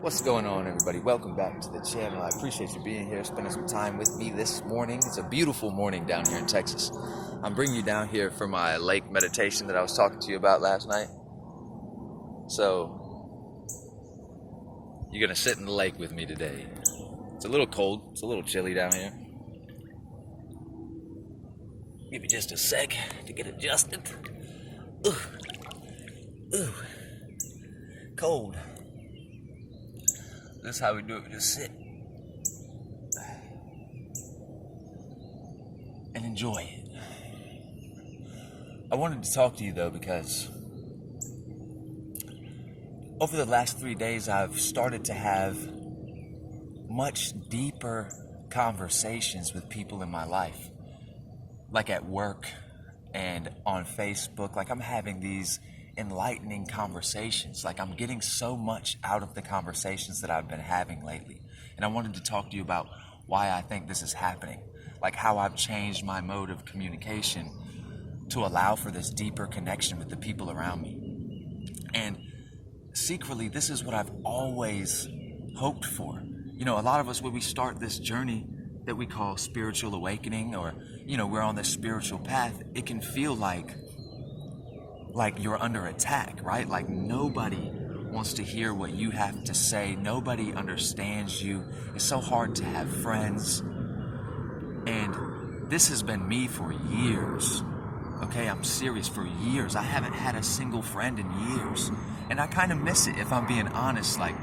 What's going on, everybody? Welcome back to the channel. I appreciate you being here, spending some time with me this morning. It's a beautiful morning down here in Texas. I'm bringing you down here for my lake meditation that I was talking to you about last night. So, you're going to sit in the lake with me today. It's a little cold. It's a little chilly down here. Give me just a sec to get adjusted. Ooh. Cold. That's how we do it. We just sit and enjoy it. I wanted to talk to you though because over the last 3 days I've started to have much deeper conversations with people in my life, like at work and on Facebook. Like I'm having these enlightening conversations. Like I'm getting so much out of the conversations that I've been having lately. And I wanted to talk to you about why I think this is happening. Like how I've changed my mode of communication to allow for this deeper connection with the people around me. And secretly, this is what I've always hoped for. You know, a lot of us, when we start this journey that we call spiritual awakening, or, you know, we're on this spiritual path, it can feel like you're under attack, right? Like nobody wants to hear what you have to say. Nobody understands you. It's so hard to have friends. And this has been me for years. Okay, I'm serious, for years. I haven't had a single friend in years. And I kind of miss it, if I'm being honest. Like,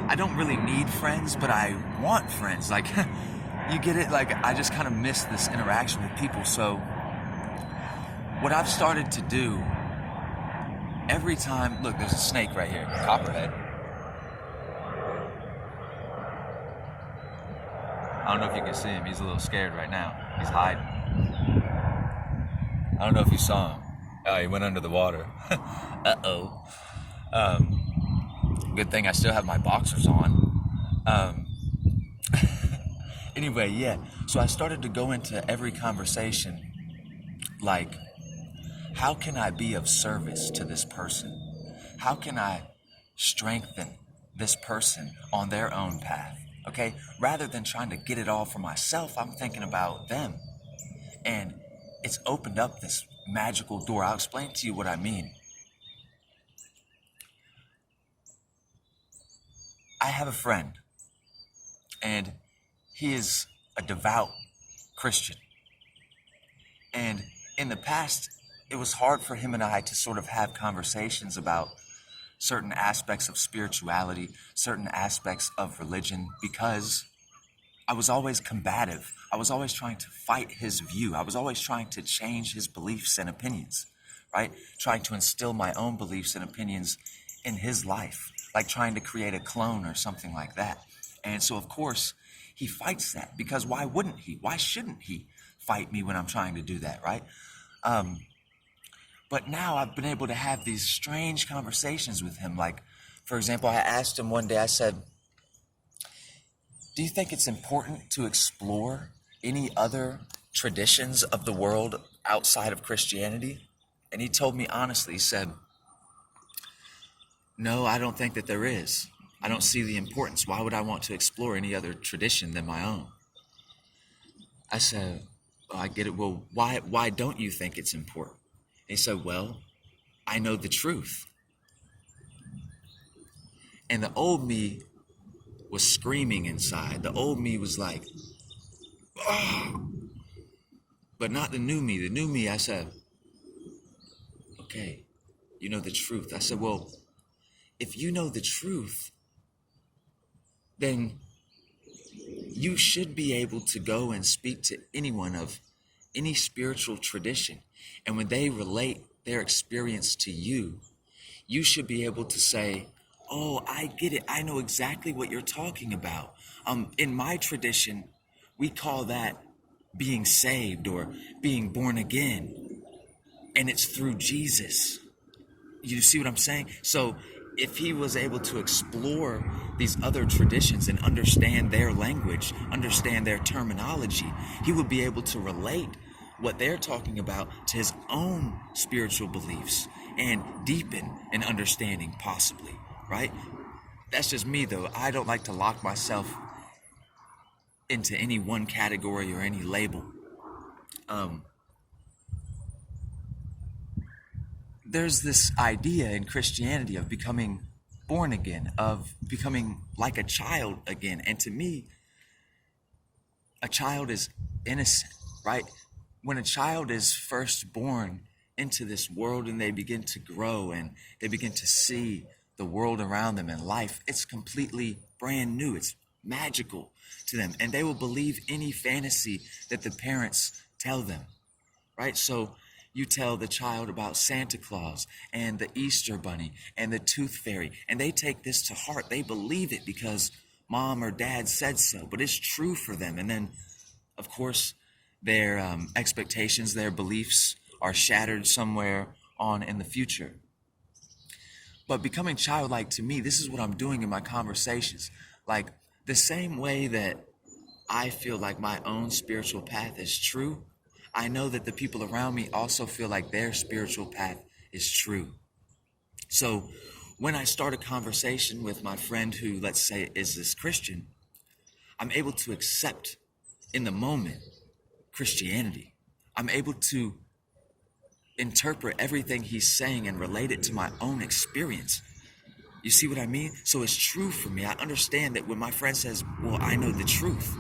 I don't really need friends, but I want friends. Like, you get it? Like, I just kind of miss this interaction with people. So, what I've started to do every time, look, there's a snake right here, copperhead. I don't know if you can see him. He's a little scared right now. He's hiding. I don't know if you saw him. Oh, he went under the water. Uh-oh. Good thing I still have my boxers on. Anyway, yeah. So I started to go into every conversation like, how can I be of service to this person? How can I strengthen this person on their own path? Okay? Rather than trying to get it all for myself, I'm thinking about them. And it's opened up this magical door. I'll explain to you what I mean. I have a friend, and he is a devout Christian. And in the past, it was hard for him and I to sort of have conversations about certain aspects of spirituality, certain aspects of religion, because I was always combative. I was always trying to fight his view. I was always trying to change his beliefs and opinions, right? Trying to instill my own beliefs and opinions in his life, like trying to create a clone or something like that. And so, of course, he fights that, because why wouldn't he? Why shouldn't he fight me when I'm trying to do that, right? But now I've been able to have these strange conversations with him. Like, for example, I asked him one day, I said, do you think it's important to explore any other traditions of the world outside of Christianity? And he told me honestly, he said, no, I don't think that there is. I don't see the importance. Why would I want to explore any other tradition than my own? I said, oh, I get it. Well, why don't you think it's important? And he said, well, I know the truth. And the old me was screaming inside. The old me was like, oh, but not the new me. The new me, I said, okay, you know the truth. I said, well, if you know the truth, then you should be able to go and speak to anyone of any spiritual tradition. And when they relate their experience to you, you should be able to say, oh, I get it. I know exactly what you're talking about. In my tradition, we call that being saved or being born again. And it's through Jesus. You see what I'm saying? So if he was able to explore these other traditions and understand their language, understand their terminology, he would be able to relate what they're talking about to his own spiritual beliefs and deepen an understanding, possibly, right? That's just me, though. I don't like to lock myself into any one category or any label. There's this idea in Christianity of becoming born again, of becoming like a child again. And to me, a child is innocent, right? When a child is first born into this world and they begin to grow and they begin to see the world around them and life, it's completely brand new. It's magical to them. And they will believe any fantasy that the parents tell them, right? So you tell the child about Santa Claus and the Easter Bunny and the Tooth Fairy, and they take this to heart. They believe it because mom or dad said so, but it's true for them. And then, of course, their expectations, their beliefs are shattered somewhere on in the future. But becoming childlike, to me, this is what I'm doing in my conversations. Like, the same way that I feel like my own spiritual path is true, I know that the people around me also feel like their spiritual path is true. So when I start a conversation with my friend who, let's say, is this Christian, I'm able to accept in the moment Christianity. I'm able to interpret everything he's saying and relate it to my own experience. You see what I mean? So it's true for me. I understand that when my friend says, well, I know the truth,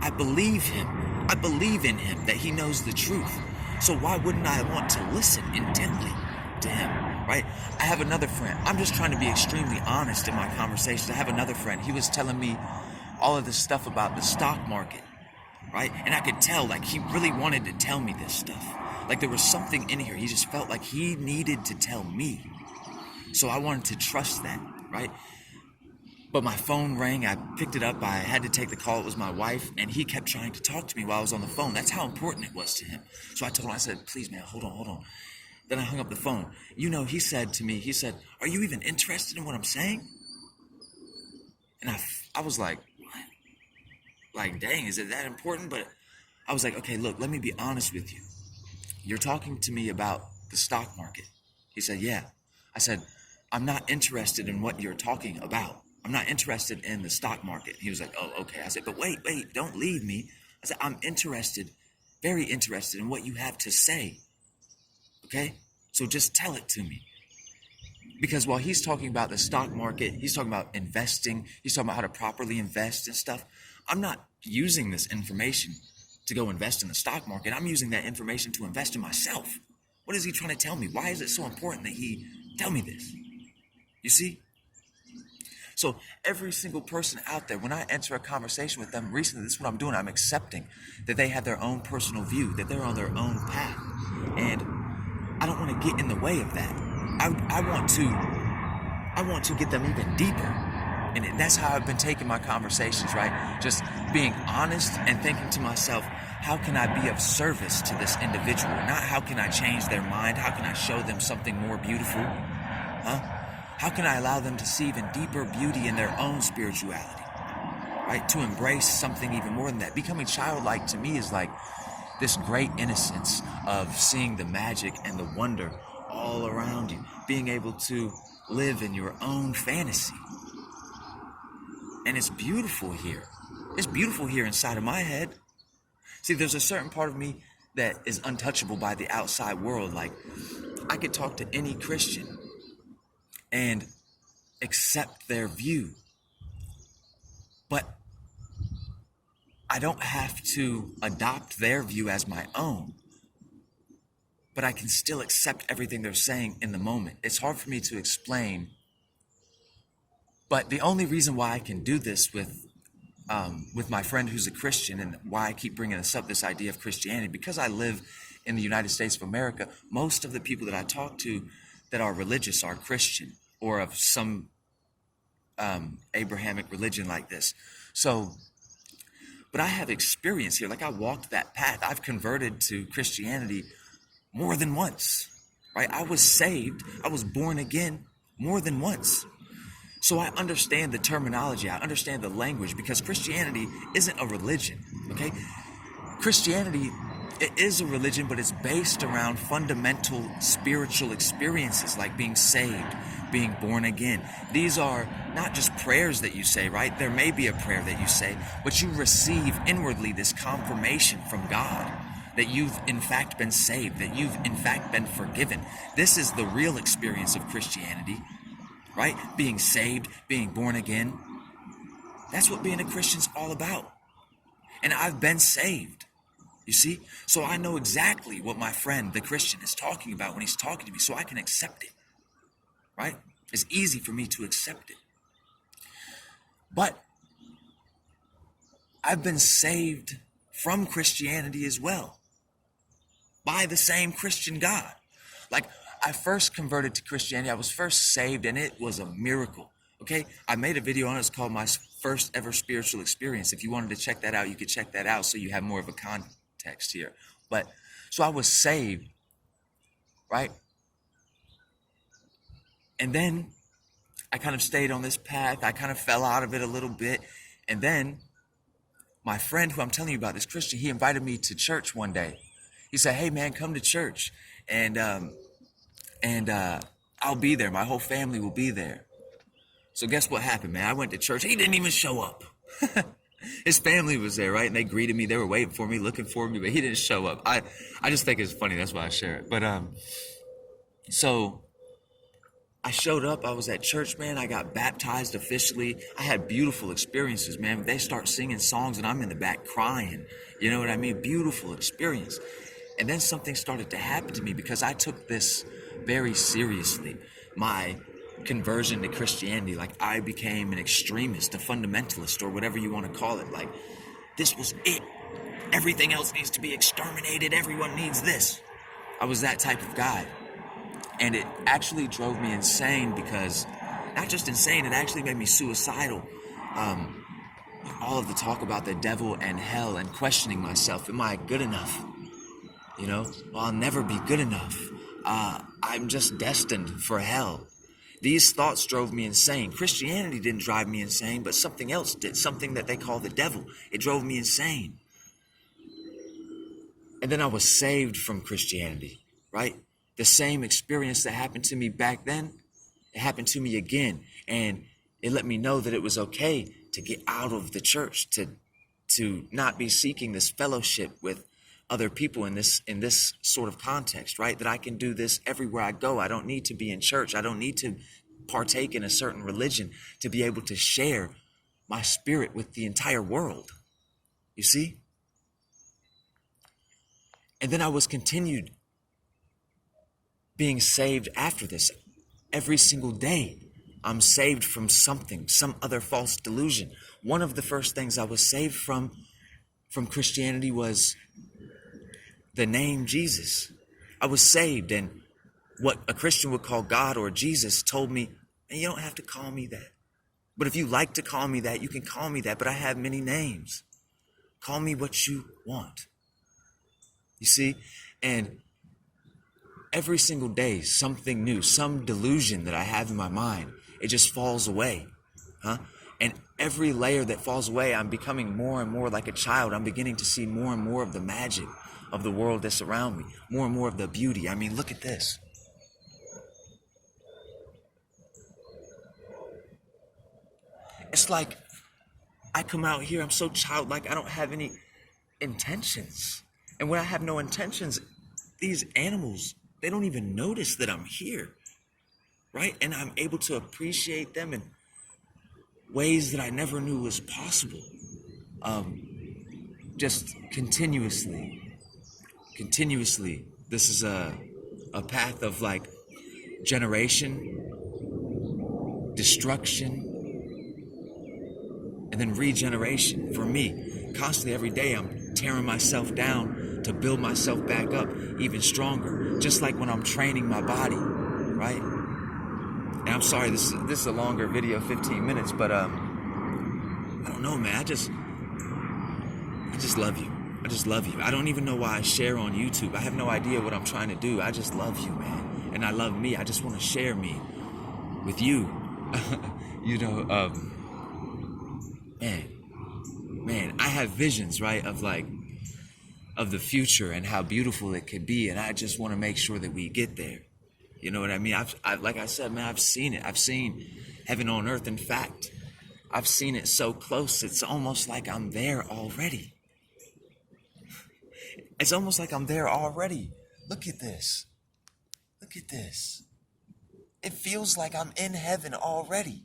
I believe him. I believe in him, that he knows the truth. So why wouldn't I want to listen intently to him, right? I have another friend. I'm just trying to be extremely honest in my conversations. I have another friend. He was telling me all of this stuff about the stock market, right? And I could tell, like, he really wanted to tell me this stuff. Like, there was something in here. He just felt like he needed to tell me. So I wanted to trust that, right? But my phone rang, I picked it up, I had to take the call, it was my wife, and he kept trying to talk to me while I was on the phone. That's how important it was to him. So I told him, I said, please, man, hold on. Then I hung up the phone. You know, he said to me, are you even interested in what I'm saying? And I was like, what? Like, dang, is it that important? But I was like, okay, look, let me be honest with you. You're talking to me about the stock market. He said, yeah. I said, I'm not interested in what you're talking about. I'm not interested in the stock market. He was like, oh, okay. I said, but wait, don't leave me. I said, I'm interested, very interested in what you have to say. Okay? So just tell it to me. Because while he's talking about the stock market, he's talking about investing, he's talking about how to properly invest and stuff. I'm not using this information to go invest in the stock market. I'm using that information to invest in myself. What is he trying to tell me? Why is it so important that he tell me this? You see? So every single person out there, when I enter a conversation with them recently, this is what I'm doing. I'm accepting that they have their own personal view, that they're on their own path. And I don't want to get in the way of that. I want to get them even deeper. And that's how I've been taking my conversations, right? Just being honest and thinking to myself, how can I be of service to this individual? Not how can I change their mind? How can I show them something more beautiful? How can I allow them to see even deeper beauty in their own spirituality, right? To embrace something even more than that. Becoming childlike to me is like this great innocence of seeing the magic and the wonder all around you, being able to live in your own fantasy. And it's beautiful here. It's beautiful here inside of my head. See, there's a certain part of me that is untouchable by the outside world. Like, I could talk to any Christian and accept their view. But I don't have to adopt their view as my own. But I can still accept everything they're saying in the moment. It's hard for me to explain. But the only reason why I can do this with my friend who's a Christian, and why I keep bringing this up, this idea of Christianity, because I live in the United States of America, most of the people that I talk to that are religious are Christian, or of some Abrahamic religion like this. So, but I have experience here. Like, I walked that path. I've converted to Christianity more than once, right? I was saved. I was born again more than once. So I understand the terminology. I understand the language, because Christianity isn't a religion, okay? Christianity it is a religion, but it's based around fundamental spiritual experiences like being saved, being born again. These are not just prayers that you say, right? There may be a prayer that you say, but you receive inwardly this confirmation from God that you've in fact been saved, that you've in fact been forgiven. This is the real experience of Christianity, right? Being saved, being born again. That's what being a Christian's all about. And I've been saved. You see? So I know exactly what my friend, the Christian, is talking about when he's talking to me, so I can accept it. Right? It's easy for me to accept it. But I've been saved from Christianity as well, by the same Christian God. Like, I first converted to Christianity. I was first saved, and it was a miracle. Okay? I made a video on it. It's called My First Ever Spiritual Experience. If you wanted to check that out, you could check that out so you have more of a context here. But, so I was saved, right? And then I kind of stayed on this path. I kind of fell out of it a little bit. And then my friend who I'm telling you about, this Christian, he invited me to church one day. He said, hey man, come to church. And I'll be there. My whole family will be there. So guess what happened, man? I went to church. He didn't even show up. His family was there, right? And they greeted me. They were waiting for me, looking for me, but he didn't show up. I just think it's funny. That's why I share it. But so I showed up. I was at church, man. I got baptized officially. I had beautiful experiences, man. They start singing songs and I'm in the back crying. You know what I mean? Beautiful experience. And then something started to happen to me because I took this very seriously. My conversion to Christianity, like I became an extremist, a fundamentalist, or whatever you want to call it. Like, this was it. Everything else needs to be exterminated. Everyone needs this. I was that type of guy. And it actually drove me insane because, not just insane, it actually made me suicidal. All of the talk about the devil and hell and questioning myself. Am I good enough? You know, well, I'll never be good enough. I'm just destined for hell. These thoughts drove me insane. Christianity didn't drive me insane, but something else did, something that they call the devil. It drove me insane. And then I was saved from Christianity, right? The same experience that happened to me back then, it happened to me again. And it let me know that it was okay to get out of the church, to not be seeking this fellowship with other people in this sort of context, right? That I can do this everywhere I go. I don't need to be in church. I don't need to partake in a certain religion to be able to share my spirit with the entire world. You see? And then I was continued being saved after this. Every single day, I'm saved from something, some other false delusion. One of the first things I was saved from Christianity was the name Jesus. I was saved, and what a Christian would call God or Jesus told me, and you don't have to call me that. But if you like to call me that, you can call me that, but I have many names. Call me what you want. You see? And every single day, something new, some delusion that I have in my mind, it just falls away. And every layer that falls away, I'm becoming more and more like a child. I'm beginning to see more and more of the magic of the world that's around me, more and more of the beauty. I mean, look at this. It's like I come out here, I'm so childlike, I don't have any intentions. And when I have no intentions, these animals, they don't even notice that I'm here, right? And I'm able to appreciate them in ways that I never knew was possible. Just continuously. This is a path of like generation, destruction, and then regeneration for me. Constantly every day I'm tearing myself down to build myself back up even stronger. Just like when I'm training my body, right? And I'm sorry, this is a longer video, 15 minutes, but I don't know, man. I just love you. I just love you. I don't even know why I share on YouTube. I have no idea what I'm trying to do. I just love you, man. And I love me. I just want to share me with you. You know, man, I have visions, right, of like of the future and how beautiful it could be. And I just want to make sure that we get there. You know what I mean? I've like I said, man, I've seen it. I've seen heaven on earth. In fact, I've seen it so close. It's almost like I'm there already. It's almost like I'm there already. Look at this. Look at this. It feels like I'm in heaven already.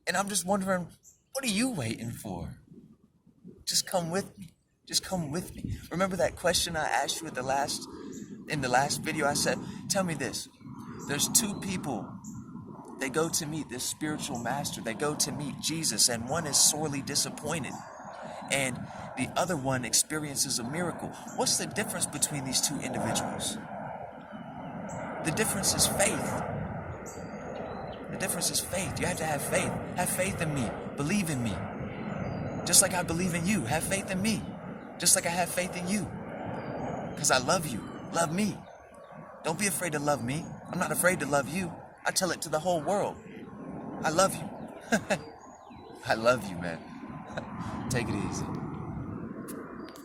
And I'm just wondering, what are you waiting for? Just come with me. Just come with me. Remember that question I asked you in the last video? I said, tell me this. There's two people. They go to meet this spiritual master. They go to meet Jesus, and one is sorely disappointed, and the other one experiences a miracle. What's the difference between these two individuals? The difference is faith. The difference is faith. You have to have faith. Have faith in me. Believe in me. Just like I believe in you. Have faith in me. Just like I have faith in you. Because I love you. Love me. Don't be afraid to love me. I'm not afraid to love you. I tell it to the whole world. I love you. I love you, man. Take it easy.